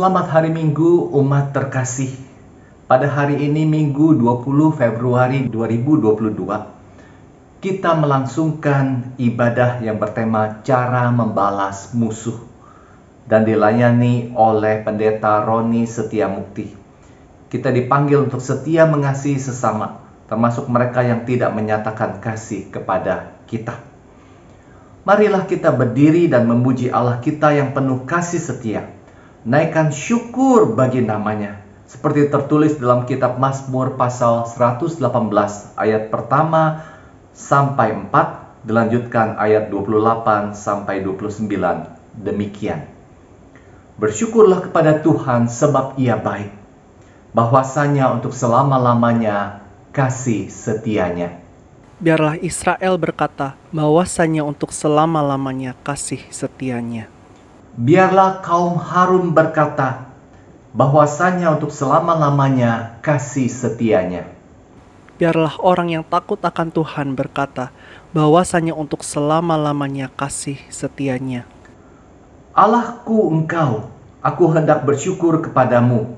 Selamat hari Minggu umat terkasih. Pada hari ini Minggu 20 Februari 2022, kita melangsungkan ibadah yang bertema cara membalas musuh dan dilayani oleh Pendeta Roni Setiamukti. Kita dipanggil untuk setia mengasihi sesama, termasuk mereka yang tidak menyatakan kasih kepada kita. Marilah kita berdiri dan memuji Allah kita yang penuh kasih setia. Naikkan syukur bagi namanya. Seperti tertulis dalam kitab Mazmur pasal 118 ayat pertama sampai 4. Dilanjutkan ayat 28 sampai 29. Demikian. Bersyukurlah kepada Tuhan sebab Ia baik. Bahwasanya untuk selama-lamanya kasih setianya. Biarlah Israel berkata, bahwasanya untuk selama-lamanya kasih setianya. Biarlah kaum Harun berkata, bahwasanya untuk selama-lamanya kasih setianya. Biarlah orang yang takut akan Tuhan berkata, bahwasanya untuk selama-lamanya kasih setianya. Allahku Engkau, aku hendak bersyukur kepadamu.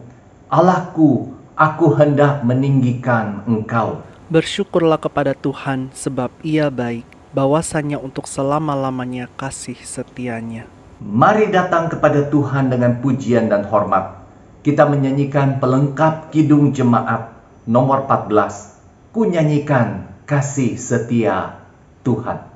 Allahku, aku hendak meninggikan Engkau. Bersyukurlah kepada Tuhan sebab Ia baik, bahwasanya untuk selama-lamanya kasih setianya. Mari datang kepada Tuhan dengan pujian dan hormat. Kita menyanyikan pelengkap Kidung Jemaat nomor 14. Ku nyanyikan kasih setia Tuhan.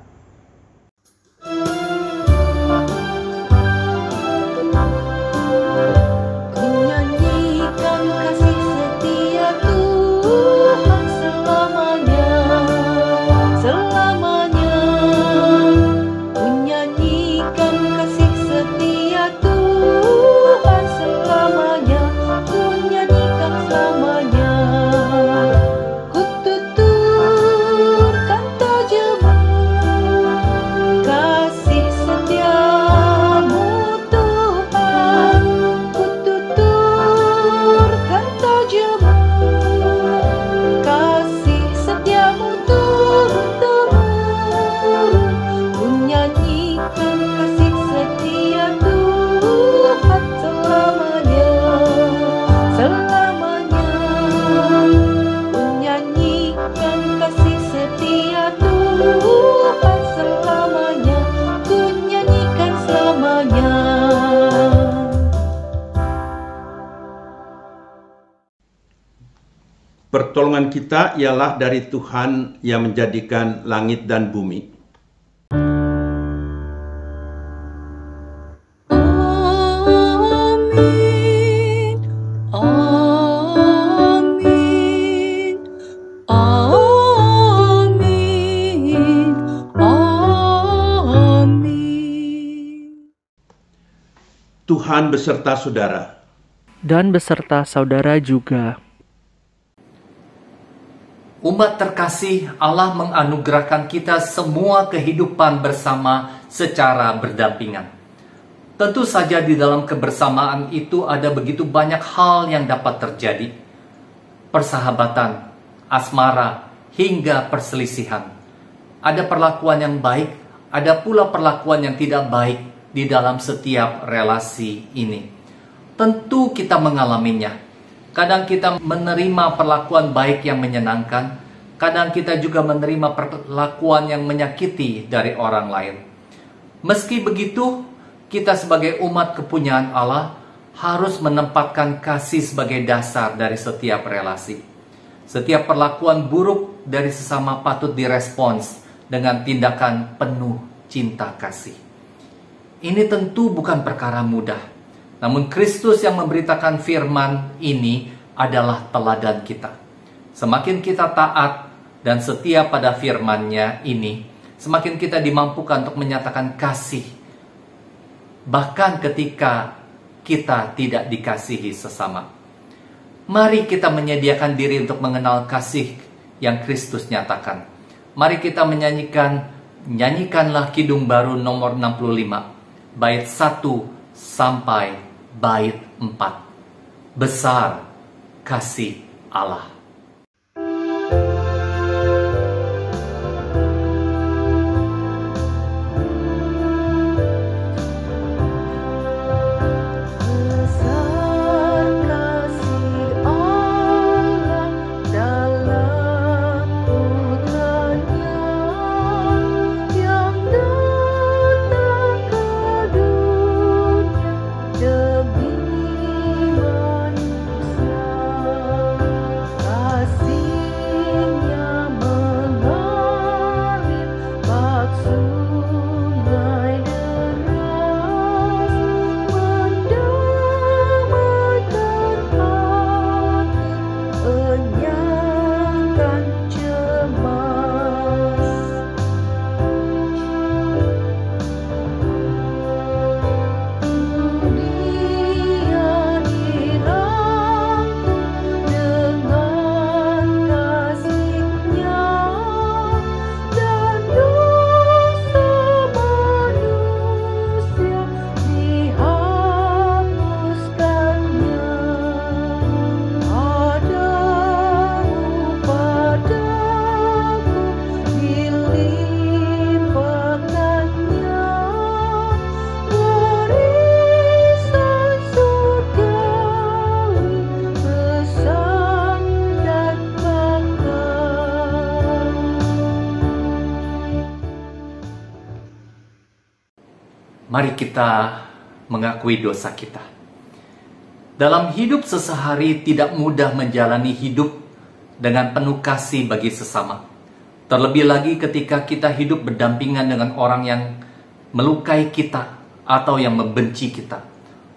Pertolongan kita ialah dari Tuhan yang menjadikan langit dan bumi. Amin, amin, amin, amin. Tuhan beserta saudara. Dan beserta saudara juga. Umat terkasih, Allah menganugerahkan kita semua kehidupan bersama secara berdampingan. Tentu saja di dalam kebersamaan itu ada begitu banyak hal yang dapat terjadi. Persahabatan, asmara, hingga perselisihan. Ada perlakuan yang baik, ada pula perlakuan yang tidak baik di dalam setiap relasi ini. Tentu kita mengalaminya. Kadang kita menerima perlakuan baik yang menyenangkan, kadang kita juga menerima perlakuan yang menyakiti dari orang lain. Meski begitu, kita sebagai umat kepunyaan Allah harus menempatkan kasih sebagai dasar dari setiap relasi. Setiap perlakuan buruk dari sesama patut direspons dengan tindakan penuh cinta kasih. Ini tentu bukan perkara mudah. Namun Kristus yang memberitakan firman ini adalah teladan kita. Semakin kita taat dan setia pada firman-Nya ini, semakin kita dimampukan untuk menyatakan kasih. Bahkan ketika kita tidak dikasihi sesama. Mari kita menyediakan diri untuk mengenal kasih yang Kristus nyatakan. Mari kita nyanyikanlah Kidung Baru nomor 65, bait 1 sampai bait 4. Besar kasih Allah. Besar Mari kita mengakui dosa kita. Dalam hidup sehari-hari tidak mudah menjalani hidup dengan penuh kasih bagi sesama. Terlebih lagi ketika kita hidup berdampingan dengan orang yang melukai kita atau yang membenci kita.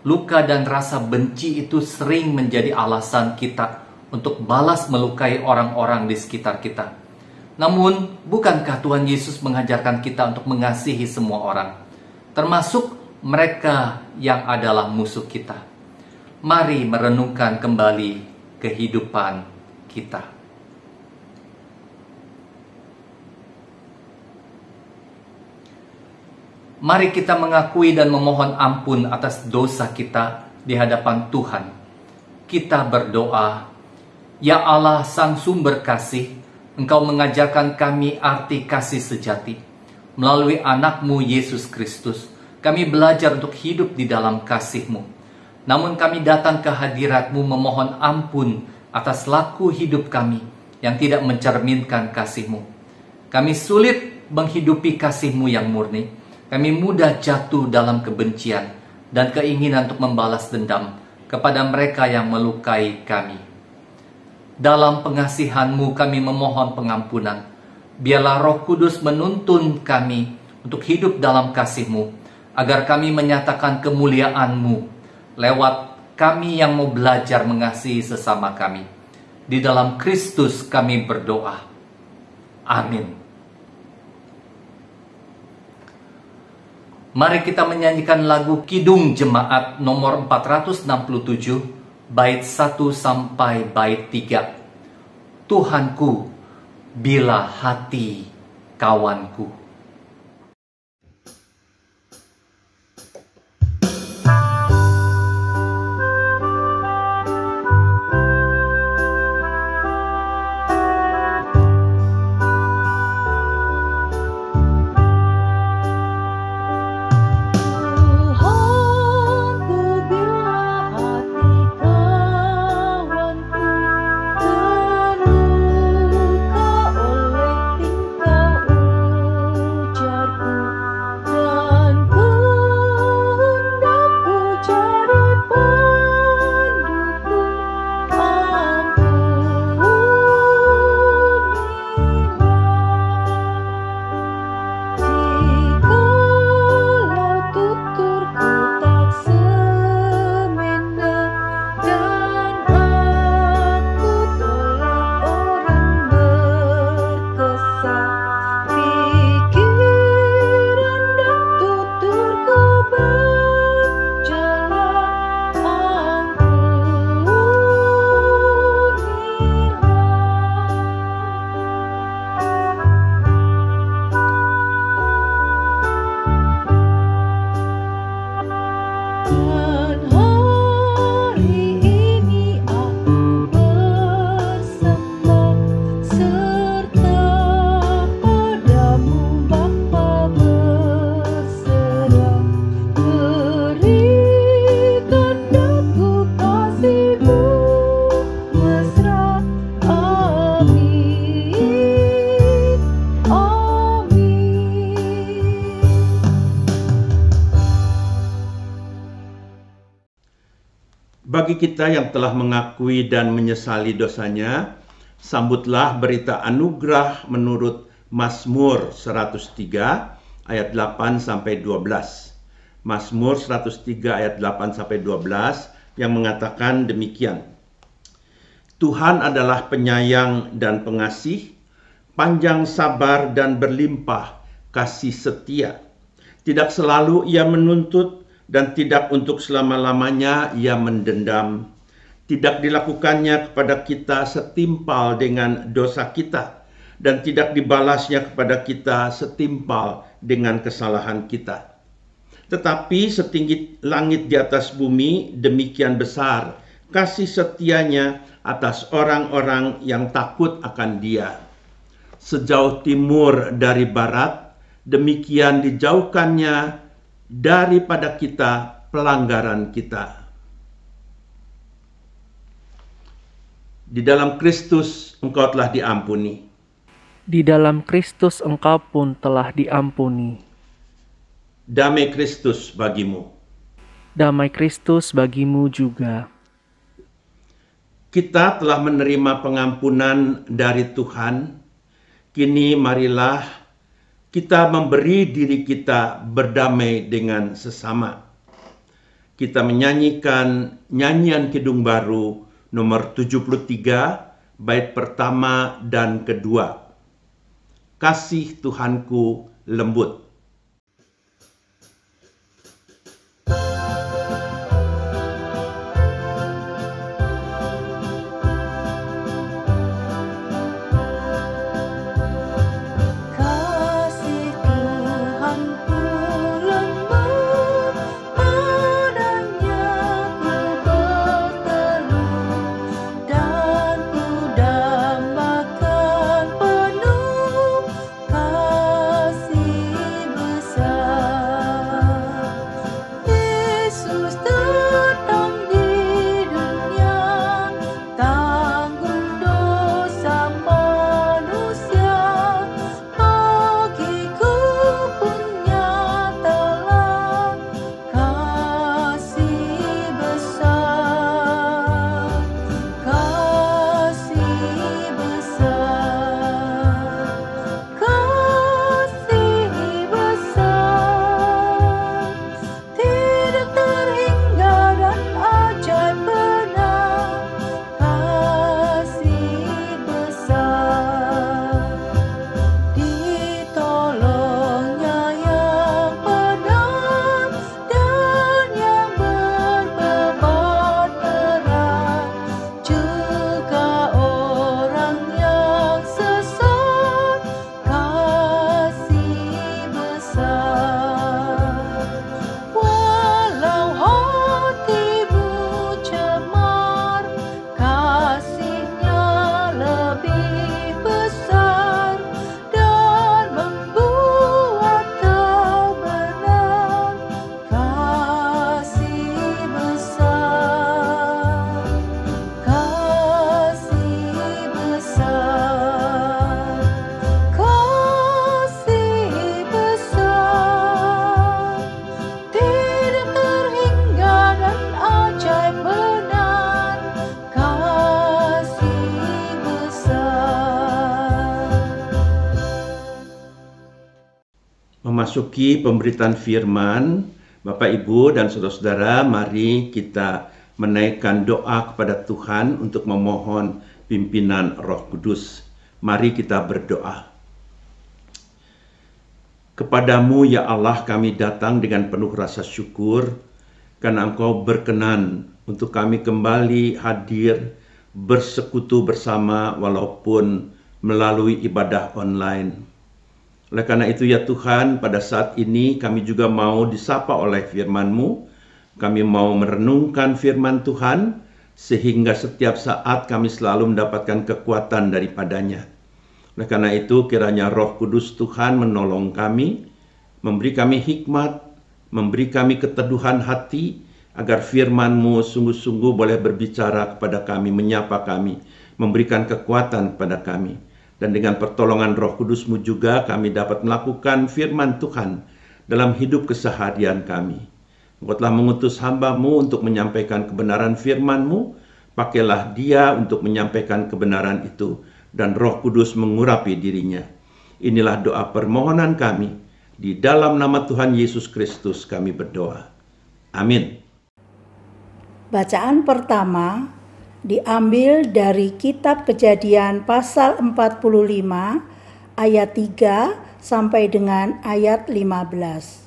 Luka dan rasa benci itu sering menjadi alasan kita untuk balas melukai orang-orang di sekitar kita. Namun, bukankah Tuhan Yesus mengajarkan kita untuk mengasihi semua orang, termasuk mereka yang adalah musuh kita? Mari merenungkan kembali kehidupan kita. Mari kita mengakui dan memohon ampun atas dosa kita di hadapan Tuhan. Kita berdoa, "Ya Allah, Sang Sumber Kasih, Engkau mengajarkan kami arti kasih sejati. Melalui anak-Mu Yesus Kristus, kami belajar untuk hidup di dalam kasih-Mu. Namun kami datang ke hadirat-Mu memohon ampun atas laku hidup kami yang tidak mencerminkan kasih-Mu. Kami sulit menghidupi kasih-Mu yang murni. Kami mudah jatuh dalam kebencian dan keinginan untuk membalas dendam kepada mereka yang melukai kami. Dalam pengasihan-Mu kami memohon pengampunan. Biarlah Roh Kudus menuntun kami untuk hidup dalam kasih-Mu, agar kami menyatakan kemuliaan-Mu lewat kami yang mau belajar mengasihi sesama kami. Di dalam Kristus kami berdoa. Amin. Mari kita menyanyikan lagu Kidung Jemaat nomor 467, bait 1 sampai bait 3. Tuhanku, bila hati kawanku. Bagi kita yang telah mengakui dan menyesali dosanya, sambutlah berita anugerah menurut Mazmur 103 ayat 8 sampai 12. Mazmur 103 ayat 8 sampai 12 yang mengatakan demikian. Tuhan adalah penyayang dan pengasih, panjang sabar dan berlimpah kasih setia. Tidak selalu ia menuntut dan tidak untuk selama-lamanya ia mendendam. Tidak dilakukannya kepada kita setimpal dengan dosa kita, dan tidak dibalasnya kepada kita setimpal dengan kesalahan kita. Tetapi setinggi langit di atas bumi, demikian besar kasih setianya atas orang-orang yang takut akan Dia. Sejauh timur dari barat, demikian dijauhkannya daripada kita pelanggaran kita. Di dalam Kristus engkau telah diampuni. Di dalam Kristus engkau pun telah diampuni. Damai Kristus bagimu. Damai Kristus bagimu juga. Kita telah menerima pengampunan dari Tuhan. Kini marilah kita memberi diri kita berdamai dengan sesama. Kita menyanyikan nyanyian Kidung Baru nomor 73, bait pertama dan kedua. Kasih Tuhanku lembut. Kasih Tuhanku lembut, padanya ku berteduh, dan ku dambakan penuh kasih besar. Yesus datang di dunia, tanggung dosa manusia. Bagiku pun nyatalah kasih besar, kasih besar, kasih besar, tidak terhingga dan ajaib benar, kasih besar. Ditolongnya yang benar dan yang berbeban berat, juga orang yang sesat, kasih besar. Walau hatimu cemar, kasihnya lebih besar dan membuat kau benar, kasih besar, kasih besar, kasih besar, tidak terhingga dan ajaib benar, kasih besar. Memasuki pemberitaan firman, Bapak, Ibu, dan saudara-saudara, mari kita menaikkan doa kepada Tuhan untuk memohon pimpinan Roh Kudus. Mari kita berdoa. Kepadamu ya Allah kami datang dengan penuh rasa syukur karena Engkau berkenan untuk kami kembali hadir bersekutu bersama walaupun melalui ibadah online. Oleh karena itu ya Tuhan, pada saat ini kami juga mau disapa oleh firman-Mu. Kami mau merenungkan firman Tuhan sehingga setiap saat kami selalu mendapatkan kekuatan daripadanya. Oleh karena itu kiranya Roh Kudus Tuhan menolong kami, memberi kami hikmat, memberi kami keteduhan hati, agar firman-Mu sungguh-sungguh boleh berbicara kepada kami, menyapa kami, memberikan kekuatan kepada kami. Dan dengan pertolongan Roh Kudus-Mu juga kami dapat melakukan firman Tuhan dalam hidup keseharian kami. Engkau telah mengutus hamba-Mu untuk menyampaikan kebenaran firman-Mu, pakailah dia untuk menyampaikan kebenaran itu, dan Roh Kudus mengurapi dirinya. Inilah doa permohonan kami, di dalam nama Tuhan Yesus Kristus kami berdoa. Amin. Bacaan pertama diambil dari kitab Kejadian pasal 45 ayat 3 sampai dengan ayat 15.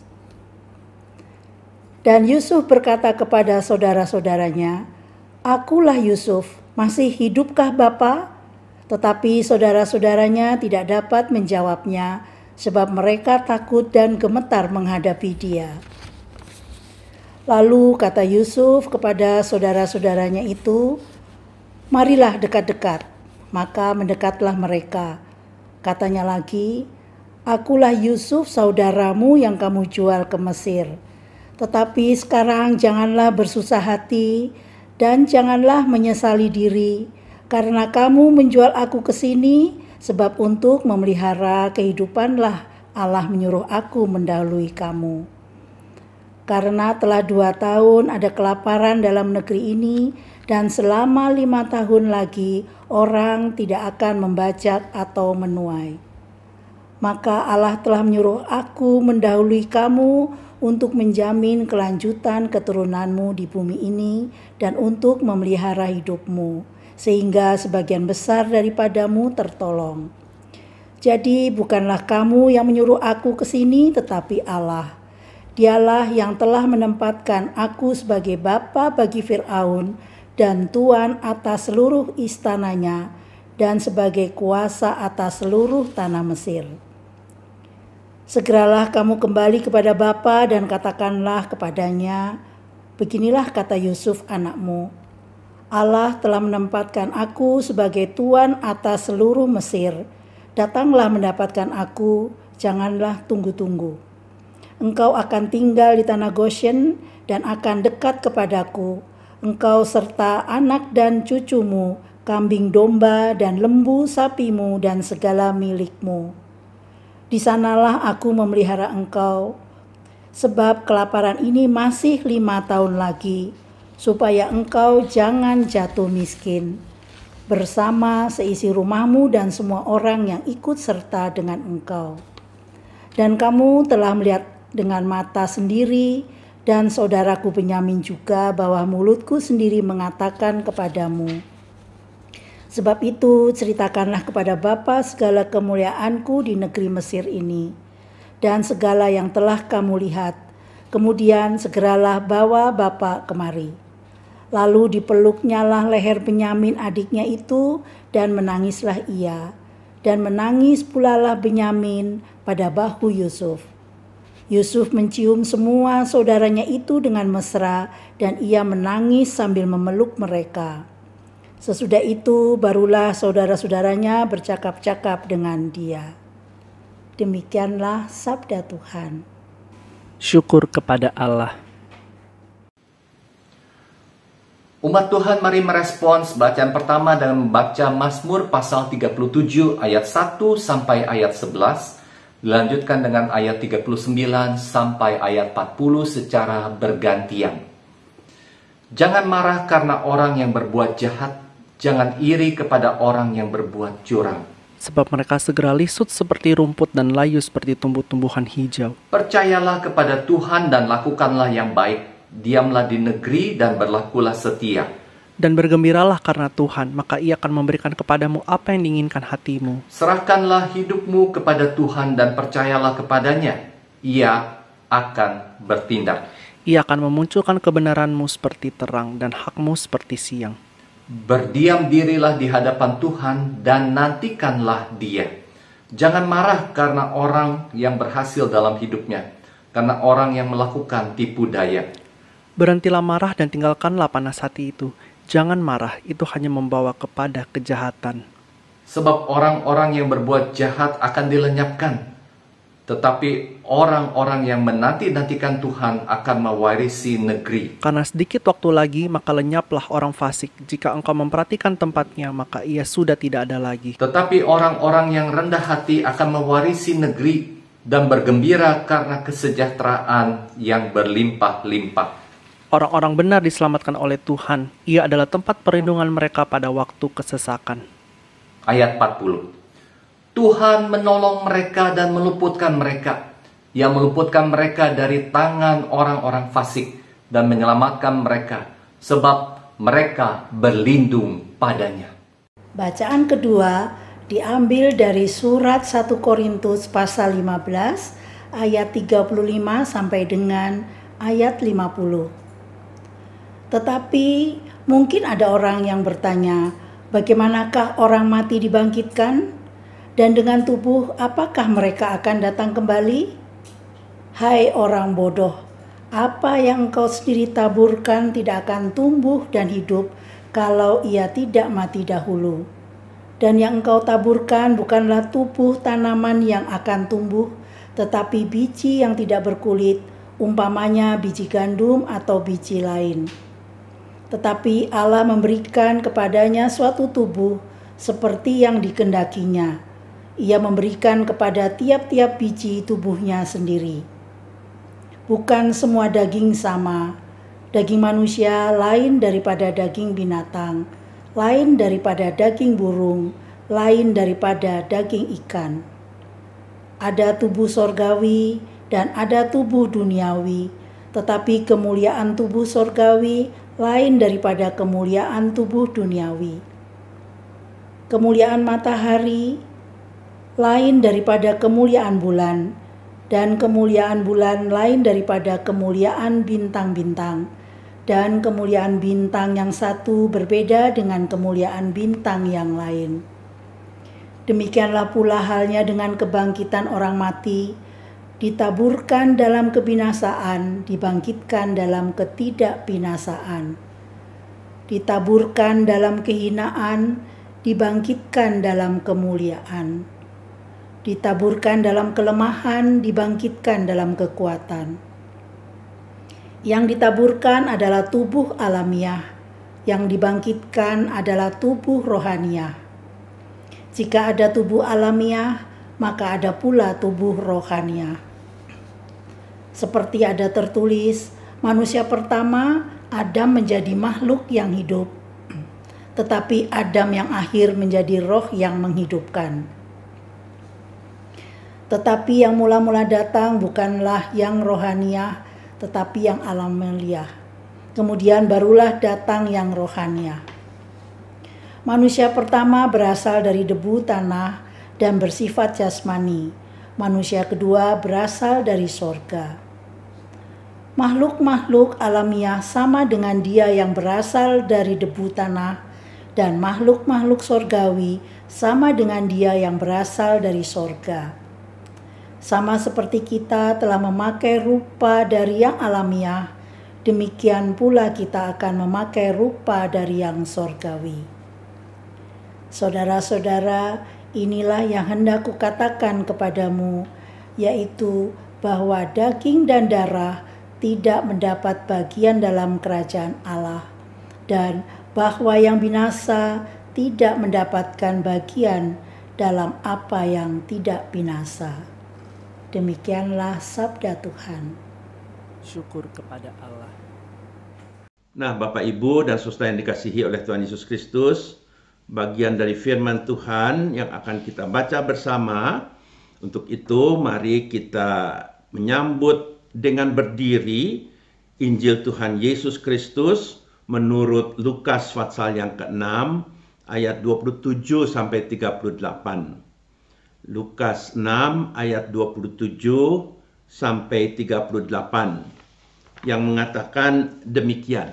Dan Yusuf berkata kepada saudara-saudaranya, "Akulah Yusuf, masih hidupkah Bapa?" Tetapi saudara-saudaranya tidak dapat menjawabnya, sebab mereka takut dan gemetar menghadapi dia. Lalu kata Yusuf kepada saudara-saudaranya itu, "Marilah dekat-dekat." Maka mendekatlah mereka. Katanya lagi, "Akulah Yusuf saudaramu yang kamu jual ke Mesir. Tetapi sekarang janganlah bersusah hati dan janganlah menyesali diri, karena kamu menjual aku ke sini, sebab untuk memelihara kehidupanlah Allah menyuruh aku mendahului kamu. Karena telah 2 tahun ada kelaparan dalam negeri ini, dan selama 5 tahun lagi orang tidak akan membajak atau menuai. Maka Allah telah menyuruh aku mendahului kamu untuk menjamin kelanjutan keturunanmu di bumi ini dan untuk memelihara hidupmu, sehingga sebagian besar daripadamu tertolong. Jadi bukanlah kamu yang menyuruh aku ke sini, tetapi Allah. Dialah yang telah menempatkan aku sebagai bapa bagi Fir'aun dan tuan atas seluruh istananya dan sebagai kuasa atas seluruh tanah Mesir. Segeralah kamu kembali kepada bapa dan katakanlah kepadanya, beginilah kata Yusuf anakmu, Allah telah menempatkan aku sebagai tuan atas seluruh Mesir. Datanglah mendapatkan aku, janganlah tunggu-tunggu. Engkau akan tinggal di tanah Goshen dan akan dekat kepadaku, engkau serta anak dan cucumu, kambing domba dan lembu sapimu dan segala milikmu. Di sanalah aku memelihara engkau, sebab kelaparan ini masih 5 tahun lagi, supaya engkau jangan jatuh miskin, bersama seisi rumahmu dan semua orang yang ikut serta dengan engkau. Dan kamu telah melihat dengan mata sendiri, dan saudaraku Benyamin juga, bahwa mulutku sendiri mengatakan kepadamu. Sebab itu ceritakanlah kepada Bapa segala kemuliaanku di negeri Mesir ini, dan segala yang telah kamu lihat. Kemudian segeralah bawa Bapa kemari. Lalu dipeluknyalah leher Benyamin adiknya itu, dan menangislah ia. Dan menangis pulalah Benyamin pada bahu Yusuf. Yusuf mencium semua saudaranya itu dengan mesra, dan ia menangis sambil memeluk mereka. Sesudah itu barulah saudara-saudaranya bercakap-cakap dengan dia. Demikianlah sabda Tuhan. Syukur kepada Allah. Umat Tuhan, mari merespons bacaan pertama dengan membaca Mazmur pasal 37 ayat 1 sampai ayat 11, dilanjutkan dengan ayat 39 sampai ayat 40 secara bergantian. Jangan marah karena orang yang berbuat jahat, jangan iri kepada orang yang berbuat curang. Sebab mereka segera lisut seperti rumput dan layu seperti tumbuh-tumbuhan hijau. Percayalah kepada Tuhan dan lakukanlah yang baik. Diamlah di negeri dan berlakulah setia. Dan bergembiralah karena Tuhan, maka Ia akan memberikan kepadamu apa yang diinginkan hatimu. Serahkanlah hidupmu kepada Tuhan dan percayalah kepadanya. Ia akan bertindak. Ia akan memunculkan kebenaranmu seperti terang dan hakmu seperti siang. Berdiam dirilah di hadapan Tuhan dan nantikanlah Dia. Jangan marah karena orang yang berhasil dalam hidupnya, karena orang yang melakukan tipu daya. Berhentilah marah dan tinggalkanlah panas hati itu. Jangan marah, itu hanya membawa kepada kejahatan. Sebab orang-orang yang berbuat jahat akan dilenyapkan, tetapi orang-orang yang menanti-nantikan Tuhan akan mewarisi negeri. Karena sedikit waktu lagi, maka lenyaplah orang fasik. Jika engkau memperhatikan tempatnya, maka ia sudah tidak ada lagi. Tetapi orang-orang yang rendah hati akan mewarisi negeri dan bergembira karena kesejahteraan yang berlimpah-limpah. Orang-orang benar diselamatkan oleh Tuhan. Ia adalah tempat perlindungan mereka pada waktu kesesakan. Ayat 40. Tuhan menolong mereka dan meluputkan mereka. Ia meluputkan mereka dari tangan orang-orang fasik dan menyelamatkan mereka, sebab mereka berlindung padanya. Bacaan kedua diambil dari surat 1 Korintus pasal 15 ayat 35 sampai dengan ayat 50. Tetapi mungkin ada orang yang bertanya, bagaimanakah orang mati dibangkitkan? Dan dengan tubuh apakah mereka akan datang kembali? Hai orang bodoh, apa yang engkau sendiri taburkan tidak akan tumbuh dan hidup kalau ia tidak mati dahulu. Dan yang engkau taburkan bukanlah tubuh tanaman yang akan tumbuh, tetapi biji yang tidak berkulit, umpamanya biji gandum atau biji lain. Tetapi Allah memberikan kepadanya suatu tubuh seperti yang dikendakinya. Ia memberikan kepada tiap-tiap biji tubuhnya sendiri. Bukan semua daging sama. Daging manusia lain daripada daging binatang, lain daripada daging burung, lain daripada daging ikan. Ada tubuh sorgawi dan ada tubuh duniawi, tetapi kemuliaan tubuh sorgawi lain daripada kemuliaan tubuh duniawi. Kemuliaan matahari lain daripada kemuliaan bulan, dan kemuliaan bulan lain daripada kemuliaan bintang-bintang, dan kemuliaan bintang yang satu berbeda dengan kemuliaan bintang yang lain. Demikianlah pula halnya dengan kebangkitan orang mati, ditaburkan dalam kebinasaan, dibangkitkan dalam ketidakbinasaan. Ditaburkan dalam kehinaan, dibangkitkan dalam kemuliaan. Ditaburkan dalam kelemahan, dibangkitkan dalam kekuatan. Yang ditaburkan adalah tubuh alamiah, yang dibangkitkan adalah tubuh rohaniah. Jika ada tubuh alamiah, maka ada pula tubuh rohaniah. Seperti ada tertulis, manusia pertama, Adam menjadi makhluk yang hidup, tetapi Adam yang akhir menjadi roh yang menghidupkan. Tetapi yang mula-mula datang bukanlah yang rohaniah, tetapi yang alamiah. Kemudian barulah datang yang rohaniah. Manusia pertama berasal dari debu tanah dan bersifat jasmani. Manusia kedua berasal dari sorga. Makhluk-makhluk alamiah sama dengan dia yang berasal dari debu tanah, dan makhluk-makhluk sorgawi sama dengan dia yang berasal dari sorga. Sama seperti kita telah memakai rupa dari yang alamiah, demikian pula kita akan memakai rupa dari yang sorgawi. Saudara-saudara, inilah yang hendak kukatakan kepadamu, yaitu bahwa daging dan darah tidak mendapat bagian dalam kerajaan Allah, dan bahwa yang binasa tidak mendapatkan bagian dalam apa yang tidak binasa. Demikianlah sabda Tuhan. Syukur kepada Allah. Nah, Bapak, Ibu, dan saudara yang dikasihi oleh Tuhan Yesus Kristus, bagian dari firman Tuhan yang akan kita baca bersama. Untuk itu, mari kita menyambut dengan berdiri Injil Tuhan Yesus Kristus menurut Lukas pasal yang ke-6 ayat 27 sampai 38. Lukas 6 ayat 27 sampai 38 yang mengatakan demikian.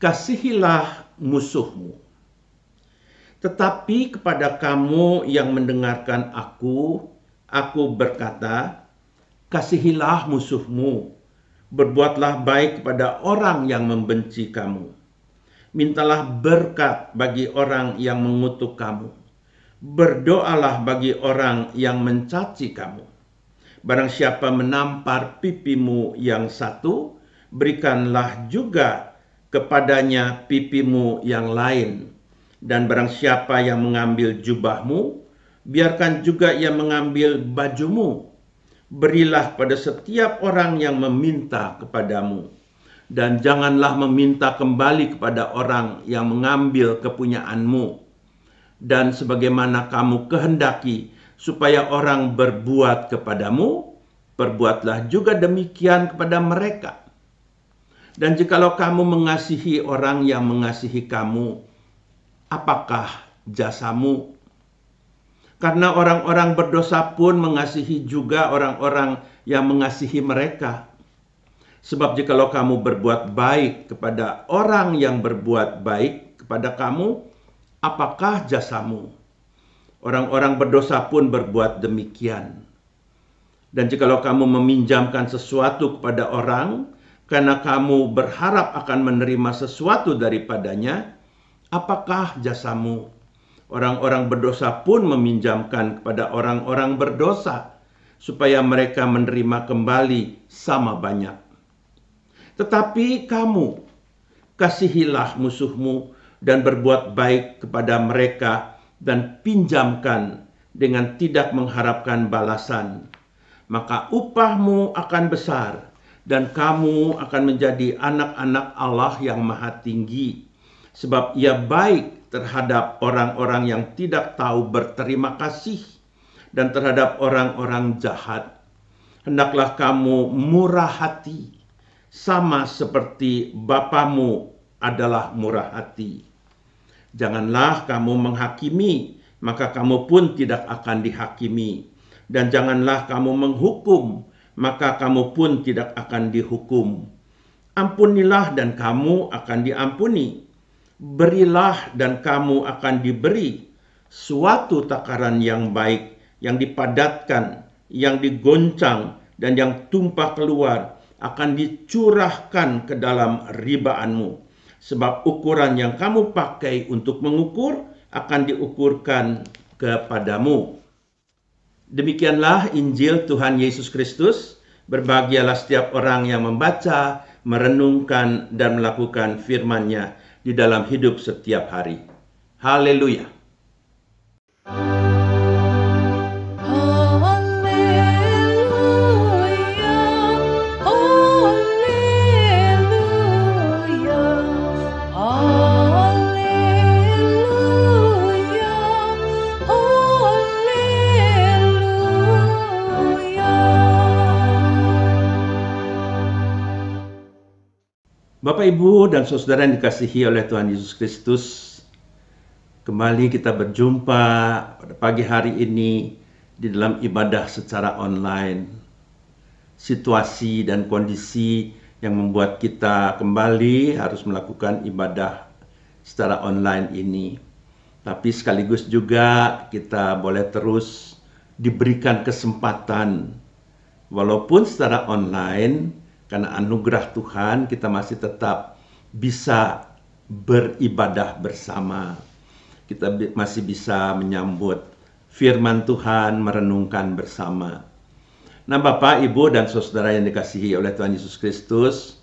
Kasihilah musuhmu. Tetapi kepada kamu yang mendengarkan aku berkata, kasihilah musuhmu, berbuatlah baik kepada orang yang membenci kamu. Mintalah berkat bagi orang yang mengutuk kamu. Berdoalah bagi orang yang mencaci kamu. Barang siapa menampar pipimu yang satu, berikanlah juga kepadanya pipimu yang lain. Dan barang siapa yang mengambil jubahmu, biarkan juga ia mengambil bajumu. Berilah pada setiap orang yang meminta kepadamu. Dan janganlah meminta kembali kepada orang yang mengambil kepunyaanmu. Dan sebagaimana kamu kehendaki supaya orang berbuat kepadamu, perbuatlah juga demikian kepada mereka. Dan jikalau kamu mengasihi orang yang mengasihi kamu, apakah jasamu? Karena orang-orang berdosa pun mengasihi juga orang-orang yang mengasihi mereka. Sebab jikalau kamu berbuat baik kepada orang yang berbuat baik kepada kamu, apakah jasamu? Orang-orang berdosa pun berbuat demikian. Dan jikalau kamu meminjamkan sesuatu kepada orang, karena kamu berharap akan menerima sesuatu daripadanya, apakah jasamu? Orang-orang berdosa pun meminjamkan kepada orang-orang berdosa, supaya mereka menerima kembali sama banyak. Tetapi kamu, kasihilah musuhmu dan berbuat baik kepada mereka dan pinjamkan dengan tidak mengharapkan balasan. maka upahmu akan besar, dan kamu akan menjadi anak-anak Allah yang Maha Tinggi. Sebab Ia baik terhadap orang-orang yang tidak tahu berterima kasih dan terhadap orang-orang jahat. Hendaklah kamu murah hati, sama seperti Bapamu adalah murah hati. Janganlah kamu menghakimi, maka kamu pun tidak akan dihakimi. Dan janganlah kamu menghukum, maka kamu pun tidak akan dihukum. Ampunilah dan kamu akan diampuni. Berilah dan kamu akan diberi. Suatu takaran yang baik, yang dipadatkan, yang digoncang, dan yang tumpah keluar akan dicurahkan ke dalam ribaanmu. Sebab ukuran yang kamu pakai untuk mengukur akan diukurkan kepadamu. Demikianlah Injil Tuhan Yesus Kristus. Berbahagialah setiap orang yang membaca, merenungkan, dan melakukan firman-Nya di dalam hidup setiap hari. Haleluya. Bapak, Ibu, dan saudara yang dikasihi oleh Tuhan Yesus Kristus, kembali kita berjumpa pada pagi hari ini di dalam ibadah secara online. Situasi dan kondisi yang membuat kita kembali harus melakukan ibadah secara online ini. Tapi sekaligus juga kita boleh terus diberikan kesempatan, walaupun secara online, karena anugerah Tuhan, kita masih tetap bisa beribadah bersama. Kita masih bisa menyambut firman Tuhan, merenungkan bersama. Nah, Bapak, Ibu, dan saudara yang dikasihi oleh Tuhan Yesus Kristus,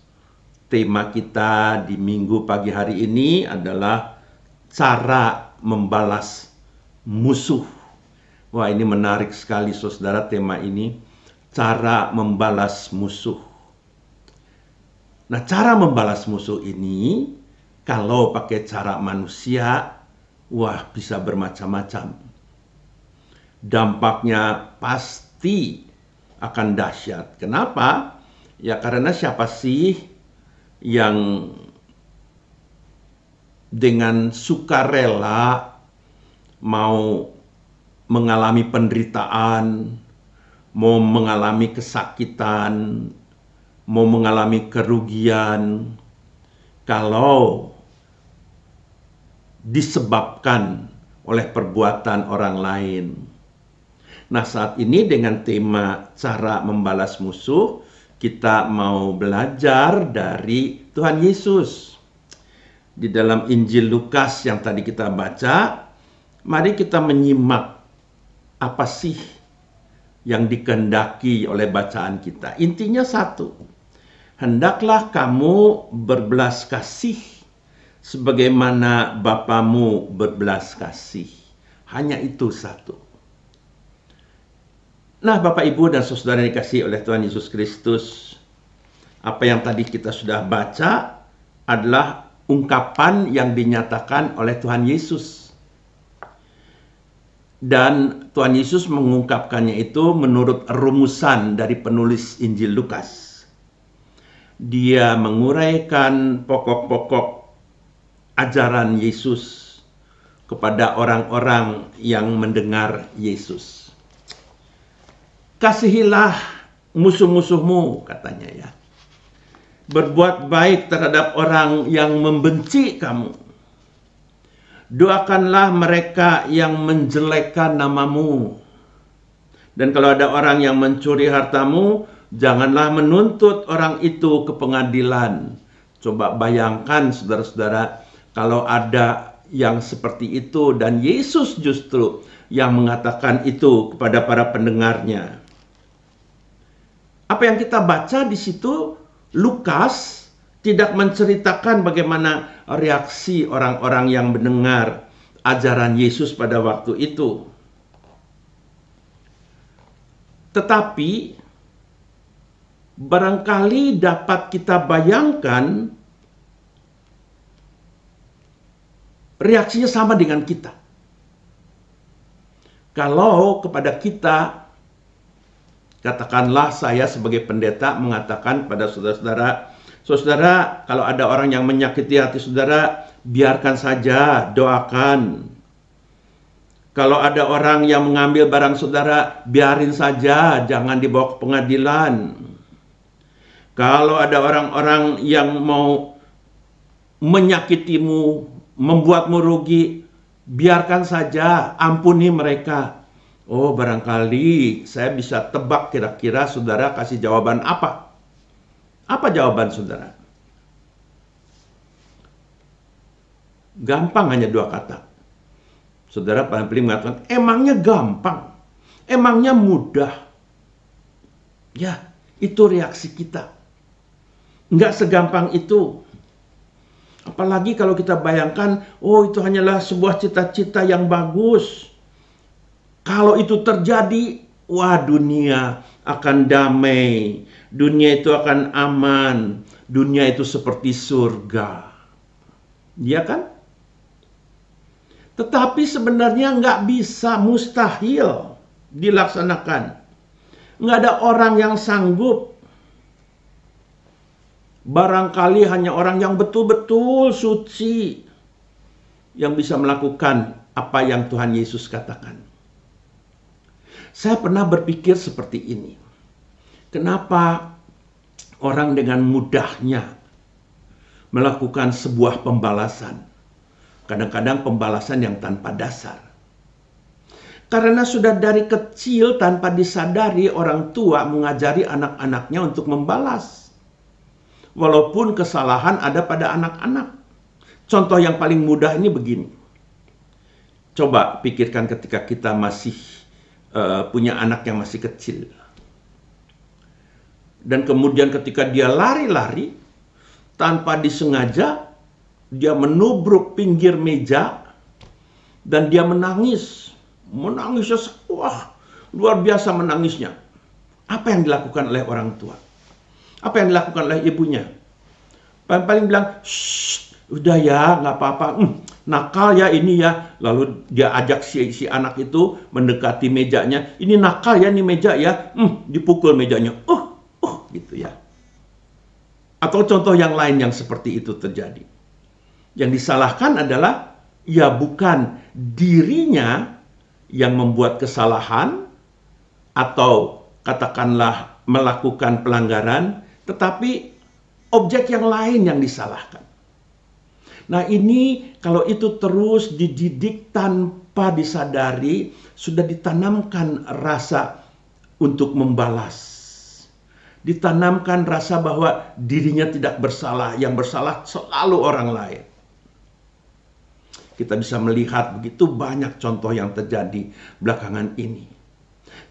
tema kita di minggu pagi hari ini adalah cara membalas musuh. Wah, ini menarik sekali, saudara, tema ini. Cara membalas musuh. Nah, cara membalas musuh ini, kalau pakai cara manusia, wah, bisa bermacam-macam. Dampaknya pasti akan dahsyat. Kenapa? Ya, karena siapa sih yang dengan sukarela mau mengalami penderitaan, mau mengalami kesakitan, mau mengalami kerugian, kalau disebabkan oleh perbuatan orang lain. Nah, saat ini dengan tema cara membalas musuh, kita mau belajar dari Tuhan Yesus. Di dalam Injil Lukas yang tadi kita baca, mari kita menyimak apa sih yang dikehendaki oleh bacaan kita. Intinya satu. Hendaklah kamu berbelas kasih sebagaimana Bapamu berbelas kasih. Hanya itu satu. Nah, Bapak, Ibu, dan saudara yang dikasihi oleh Tuhan Yesus Kristus, apa yang tadi kita sudah baca adalah ungkapan yang dinyatakan oleh Tuhan Yesus. Dan Tuhan Yesus mengungkapkannya itu menurut rumusan dari penulis Injil Lukas. Dia menguraikan pokok-pokok ajaran Yesus kepada orang-orang yang mendengar Yesus. Kasihilah musuh-musuhmu, katanya ya. Berbuat baik terhadap orang yang membenci kamu. Doakanlah mereka yang menjelekkan namamu. Dan kalau ada orang yang mencuri hartamu, janganlah menuntut orang itu ke pengadilan. Coba bayangkan, saudara-saudara, kalau ada yang seperti itu dan Yesus justru yang mengatakan itu kepada para pendengarnya. Apa yang kita baca di situ, Lukas tidak menceritakan bagaimana reaksi orang-orang yang mendengar ajaran Yesus pada waktu itu. Tetapi barangkali dapat kita bayangkan reaksinya sama dengan kita. Kalau kepada kita, katakanlah saya sebagai pendeta mengatakan pada saudara-saudara, saudara, kalau ada orang yang menyakiti hati saudara, biarkan saja, doakan. Kalau ada orang yang mengambil barang saudara, biarin saja, jangan dibawa ke pengadilan. Kalau ada orang-orang yang mau menyakitimu, membuatmu rugi, biarkan saja, ampuni mereka. Oh, barangkali saya bisa tebak kira-kira saudara kasih jawaban apa? Apa jawaban saudara? Gampang, hanya 2 kata. Saudara paling mengatakan, emangnya gampang? Emangnya mudah? Ya, itu reaksi kita. Enggak segampang itu. Apalagi kalau kita bayangkan, oh itu hanyalah sebuah cita-cita yang bagus. Kalau itu terjadi, wah dunia akan damai. Dunia itu akan aman. Dunia itu seperti surga. Iya kan? Tetapi sebenarnya nggak bisa, mustahil dilaksanakan. Nggak ada orang yang sanggup. Barangkali hanya orang yang betul-betul suci yang bisa melakukan apa yang Tuhan Yesus katakan. Saya pernah berpikir seperti ini. Kenapa orang dengan mudahnya melakukan sebuah pembalasan? Kadang-kadang pembalasan yang tanpa dasar. Karena sudah dari kecil tanpa disadari orang tua mengajari anak-anaknya untuk membalas. Walaupun kesalahan ada pada anak-anak. Contoh yang paling mudah ini begini. Coba pikirkan ketika kita masih punya anak yang masih kecil. Dan kemudian ketika dia lari-lari, tanpa disengaja, dia menubruk pinggir meja, dan dia menangis. Menangisnya, wah, luar biasa menangisnya. Apa yang dilakukan oleh orang tua? Apa yang dilakukan oleh ibunya? Paling bilang, shh, udah ya, nggak apa-apa. Nakal ya ini ya. Lalu dia ajak si anak itu mendekati mejanya. Ini nakal ya, ini meja ya. Dipukul mejanya. Gitu ya. Atau contoh yang lain yang seperti itu terjadi. Yang disalahkan adalah, ya bukan dirinya yang membuat kesalahan, atau katakanlah melakukan pelanggaran, tetapi objek yang lain yang disalahkan. Nah ini kalau itu terus dididik tanpa disadari, sudah ditanamkan rasa untuk membalas. Ditanamkan rasa bahwa dirinya tidak bersalah, yang bersalah selalu orang lain. Kita bisa melihat begitu banyak contoh yang terjadi belakangan ini.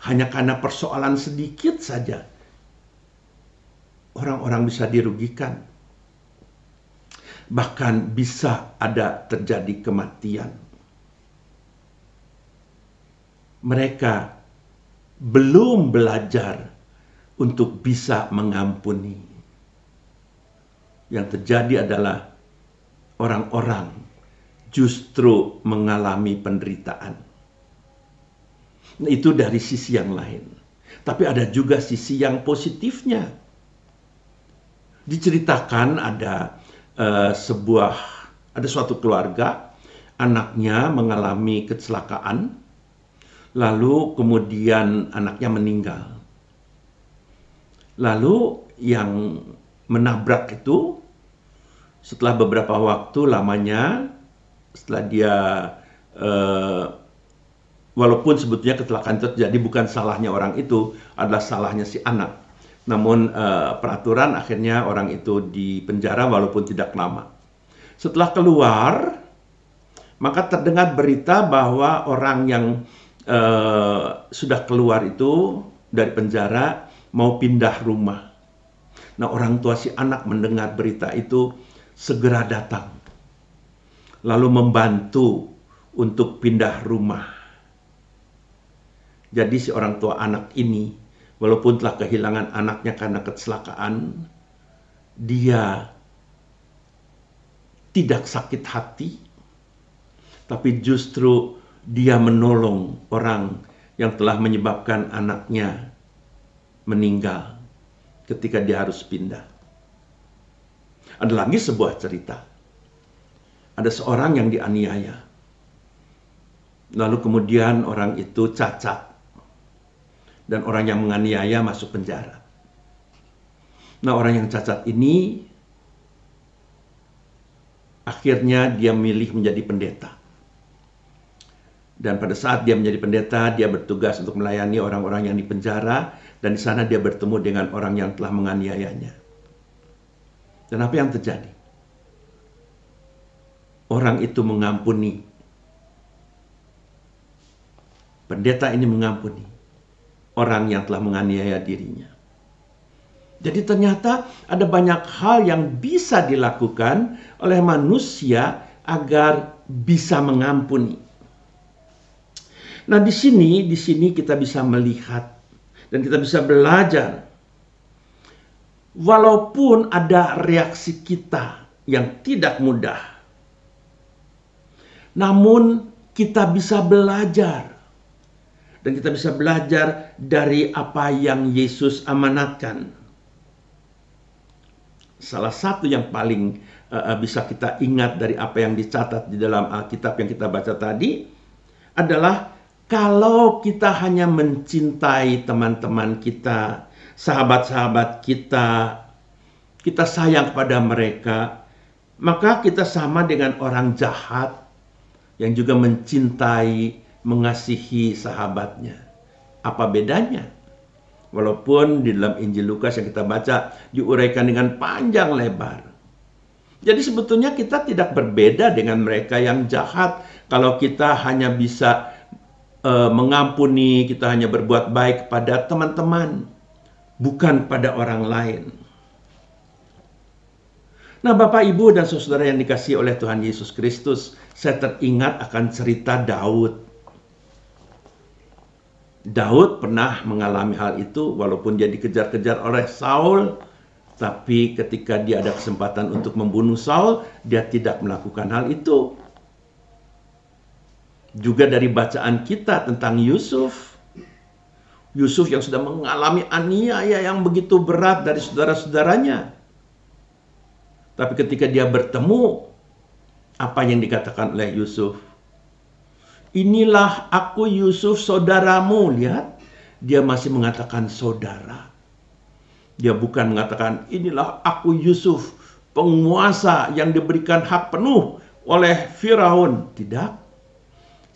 Hanya karena persoalan sedikit saja, orang-orang bisa dirugikan. Bahkan bisa ada terjadi kematian. Mereka belum belajar untuk bisa mengampuni. Yang terjadi adalah orang-orang justru mengalami penderitaan. Nah, itu dari sisi yang lain. Tapi ada juga sisi yang positifnya. Diceritakan ada suatu keluarga, anaknya mengalami kecelakaan, lalu kemudian anaknya meninggal. Lalu yang menabrak itu, setelah beberapa waktu lamanya, setelah dia, walaupun sebetulnya kecelakaan itu terjadi bukan salahnya orang itu, adalah salahnya si anak. Namun peraturan akhirnya orang itu dipenjara walaupun tidak lama. Setelah keluar, maka terdengar berita bahwa orang yang sudah keluar itu dari penjara mau pindah rumah. Nah, orang tua si anak mendengar berita itu segera datang. Lalu membantu untuk pindah rumah. Jadi si orang tua anak ini walaupun telah kehilangan anaknya karena kecelakaan, dia tidak sakit hati, tapi justru dia menolong orang yang telah menyebabkan anaknya meninggal ketika dia harus pindah. Ada lagi sebuah cerita. Ada seorang yang dianiaya. Lalu kemudian orang itu cacat. Dan orang yang menganiaya masuk penjara. Nah, orang yang cacat ini akhirnya dia milih menjadi pendeta. Dan pada saat dia menjadi pendeta, dia bertugas untuk melayani orang-orang yang di penjara, dan di sana dia bertemu dengan orang yang telah menganiayanya. Dan apa yang terjadi? Orang itu mengampuni. Pendeta ini mengampuni orang yang telah menganiaya dirinya. Jadi ternyata ada banyak hal yang bisa dilakukan oleh manusia agar bisa mengampuni. Nah, di sini kita bisa melihat dan kita bisa belajar. Walaupun ada reaksi kita yang tidak mudah, namun kita bisa belajar. Dan kita bisa belajar dari apa yang Yesus amanatkan. Salah satu yang paling bisa kita ingat dari apa yang dicatat di dalam Alkitab yang kita baca tadi adalah kalau kita hanya mencintai teman-teman kita, sahabat-sahabat kita, kita sayang kepada mereka, maka kita sama dengan orang jahat yang juga mencintai, mengasihi sahabatnya. Apa bedanya? Walaupun di dalam Injil Lukas yang kita baca diuraikan dengan panjang lebar. Jadi sebetulnya kita tidak berbeda dengan mereka yang jahat kalau kita hanya bisa mengampuni, kita hanya berbuat baik pada teman-teman, bukan pada orang lain. Nah, Bapak, Ibu, dan saudara yang dikasihi oleh Tuhan Yesus Kristus, saya teringat akan cerita Daud. Daud pernah mengalami hal itu walaupun dia dikejar-kejar oleh Saul, tapi ketika dia ada kesempatan untuk membunuh Saul, dia tidak melakukan hal itu. Juga dari bacaan kita tentang Yusuf. Yusuf yang sudah mengalami aniaya yang begitu berat dari saudara-saudaranya. Tapi ketika dia bertemu, apa yang dikatakan oleh Yusuf? Inilah aku Yusuf saudaramu. Lihat, dia masih mengatakan saudara. Dia bukan mengatakan inilah aku Yusuf, penguasa yang diberikan hak penuh oleh Firaun. Tidak.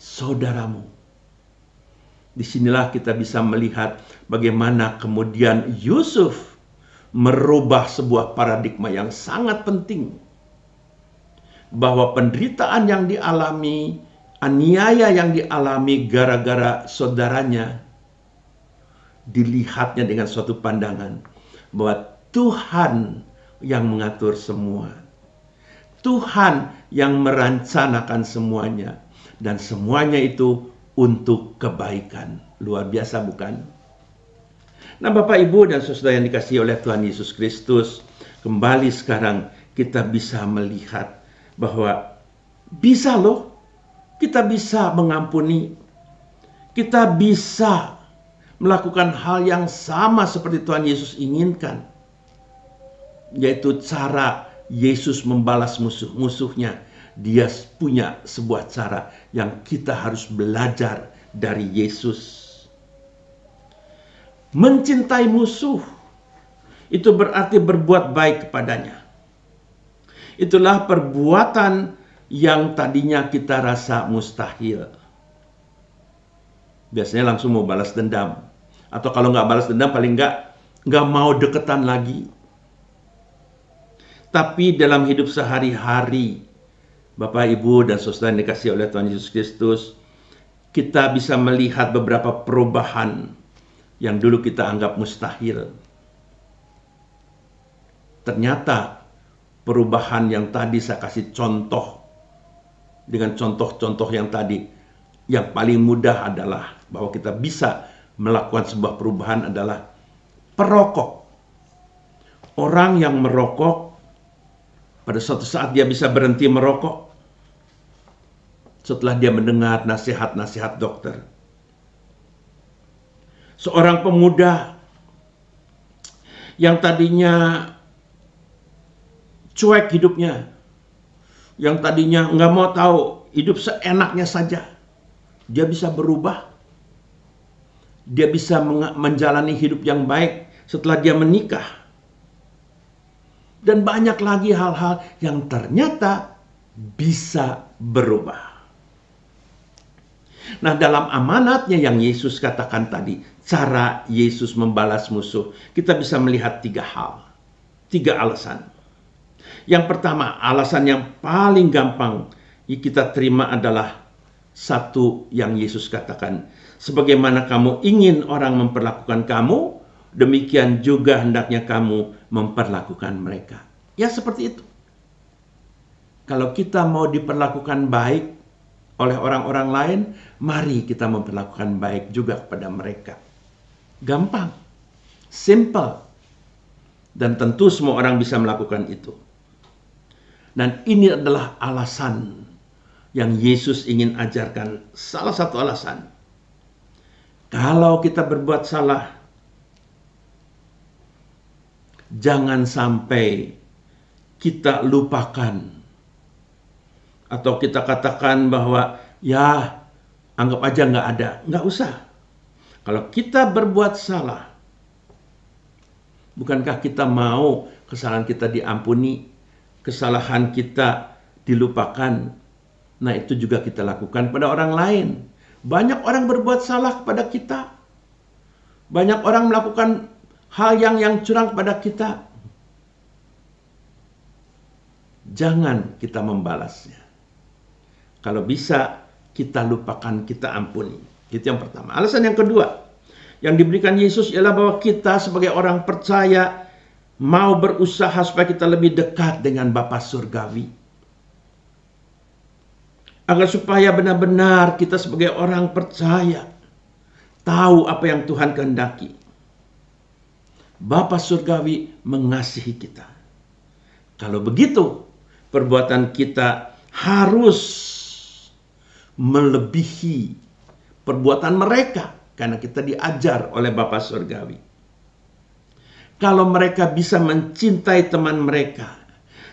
Saudaramu. Disinilah kita bisa melihat bagaimana kemudian Yusuf merubah sebuah paradigma yang sangat penting. Bahwa penderitaan yang dialami, aniaya yang dialami gara-gara saudaranya, dilihatnya dengan suatu pandangan bahwa Tuhan yang mengatur semua. Tuhan yang merencanakan semuanya. Dan semuanya itu untuk kebaikan. Luar biasa, bukan? Nah, Bapak, Ibu, dan saudara yang dikasihi oleh Tuhan Yesus Kristus, kembali sekarang kita bisa melihat bahwa bisa loh, kita bisa mengampuni. Kita bisa melakukan hal yang sama seperti Tuhan Yesus inginkan. Yaitu cara Yesus membalas musuh-musuhnya. Dia punya sebuah cara yang kita harus belajar dari Yesus. Mencintai musuh itu berarti berbuat baik kepadanya. Itulah perbuatan yang tadinya kita rasa mustahil. Biasanya langsung mau balas dendam. Atau kalau nggak balas dendam paling nggak mau deketan lagi. Tapi dalam hidup sehari-hari, Bapak, Ibu, dan saudara yang dikasihi oleh Tuhan Yesus Kristus, kita bisa melihat beberapa perubahan yang dulu kita anggap mustahil. Ternyata perubahan yang tadi saya kasih contoh, dengan contoh-contoh yang tadi, yang paling mudah adalah bahwa kita bisa melakukan sebuah perubahan adalah perokok. Orang yang merokok, pada suatu saat dia bisa berhenti merokok setelah dia mendengar nasihat-nasihat dokter. Seorang pemuda yang tadinya cuek hidupnya, yang tadinya nggak mau tahu, hidup seenaknya saja, dia bisa berubah. Dia bisa menjalani hidup yang baik setelah dia menikah. Dan banyak lagi hal-hal yang ternyata bisa berubah. Nah, dalam amanatnya yang Yesus katakan tadi, cara Yesus membalas musuh, kita bisa melihat 3 hal, 3 alasan. Yang pertama, alasan yang paling gampang kita terima adalah satu yang Yesus katakan, sebagaimana kamu ingin orang memperlakukan kamu, demikian juga hendaknya kamu memperlakukan mereka. Ya, seperti itu. Kalau kita mau diperlakukan baik oleh orang-orang lain, mari kita memperlakukan baik juga kepada mereka. Gampang, simple, dan tentu semua orang bisa melakukan itu. Dan ini adalah alasan yang Yesus ingin ajarkan. Salah satu alasan. Kalau kita berbuat salah, jangan sampai kita lupakan. Atau kita katakan bahwa, ya anggap aja nggak ada. Nggak usah. Kalau kita berbuat salah, bukankah kita mau kesalahan kita diampuni, kesalahan kita dilupakan? Nah, itu juga kita lakukan pada orang lain. Banyak orang berbuat salah kepada kita. Banyak orang melakukan hal yang curang kepada kita. Jangan kita membalasnya. Kalau bisa, kita lupakan, kita ampuni. Itu yang pertama. Alasan yang kedua yang diberikan Yesus ialah bahwa kita sebagai orang percaya mau berusaha supaya kita lebih dekat dengan Bapa Surgawi. Agar supaya benar-benar kita sebagai orang percaya tahu apa yang Tuhan kehendaki. Bapa Surgawi mengasihi kita. Kalau begitu, perbuatan kita harus melebihi perbuatan mereka, karena kita diajar oleh Bapa Surgawi. Kalau mereka bisa mencintai teman mereka,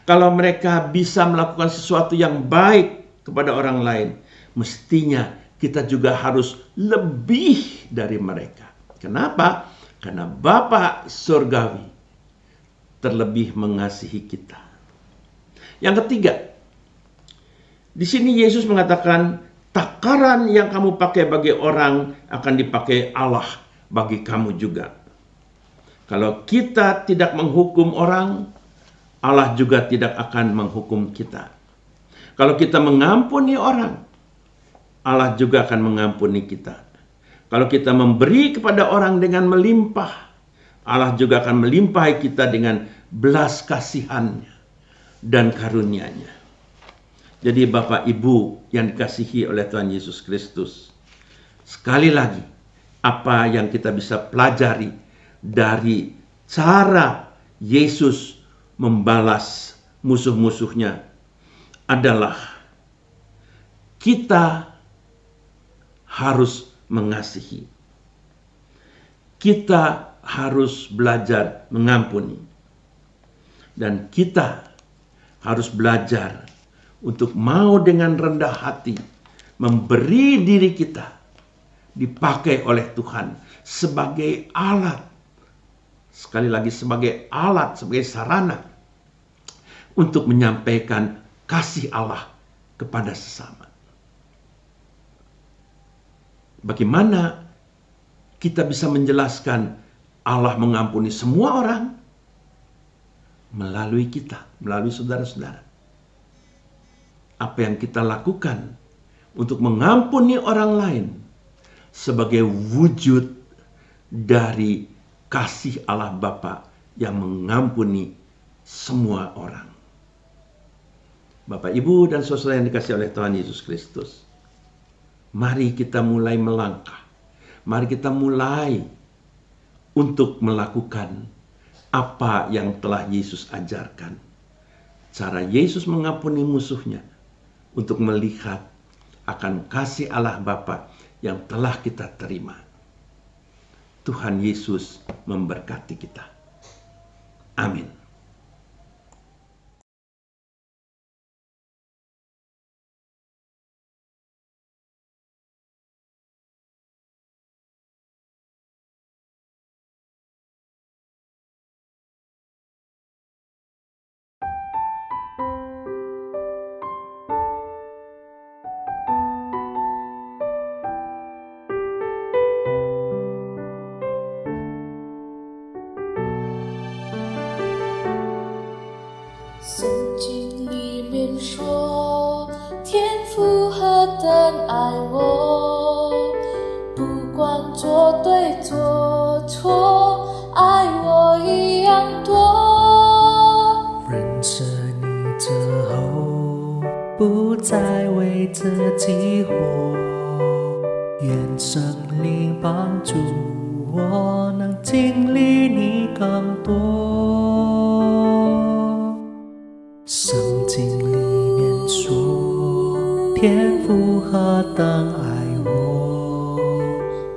kalau mereka bisa melakukan sesuatu yang baik kepada orang lain, mestinya kita juga harus lebih dari mereka. Kenapa? Karena Bapa Surgawi terlebih mengasihi kita. Yang ketiga, di sini Yesus mengatakan, takaran yang kamu pakai bagi orang akan dipakai Allah bagi kamu juga. Kalau kita tidak menghukum orang, Allah juga tidak akan menghukum kita. Kalau kita mengampuni orang, Allah juga akan mengampuni kita. Kalau kita memberi kepada orang dengan melimpah, Allah juga akan melimpahi kita dengan belas kasihannya dan karunia-Nya. Jadi Bapak Ibu yang dikasihi oleh Tuhan Yesus Kristus, sekali lagi, apa yang kita bisa pelajari dari cara Yesus membalas musuh-musuhnya adalah kita harus mengasihi. Kita harus belajar mengampuni. Dan kita harus belajar untuk mau dengan rendah hati memberi diri kita dipakai oleh Tuhan sebagai alat. Sekali lagi, sebagai alat, sebagai sarana untuk menyampaikan kasih Allah kepada sesama. Bagaimana kita bisa menjelaskan Allah mengampuni semua orang? Melalui kita, melalui saudara-saudara. Apa yang kita lakukan untuk mengampuni orang lain sebagai wujud dari kasih Allah Bapa yang mengampuni semua orang. Bapak, Ibu, dan saudara yang dikasihi oleh Tuhan Yesus Kristus, mari kita mulai melangkah. Mari kita mulai untuk melakukan apa yang telah Yesus ajarkan. Cara Yesus mengampuni musuhnya untuk melihat akan kasih Allah Bapa yang telah kita terima. Tuhan Yesus memberkati kita. Amin.圣经里面说，天父何等爱我，不管做对做错，爱我一样多。认识你之后，不再为自己活，愿圣灵帮助我，能经历你更多。圣经里面说，天父何等爱我，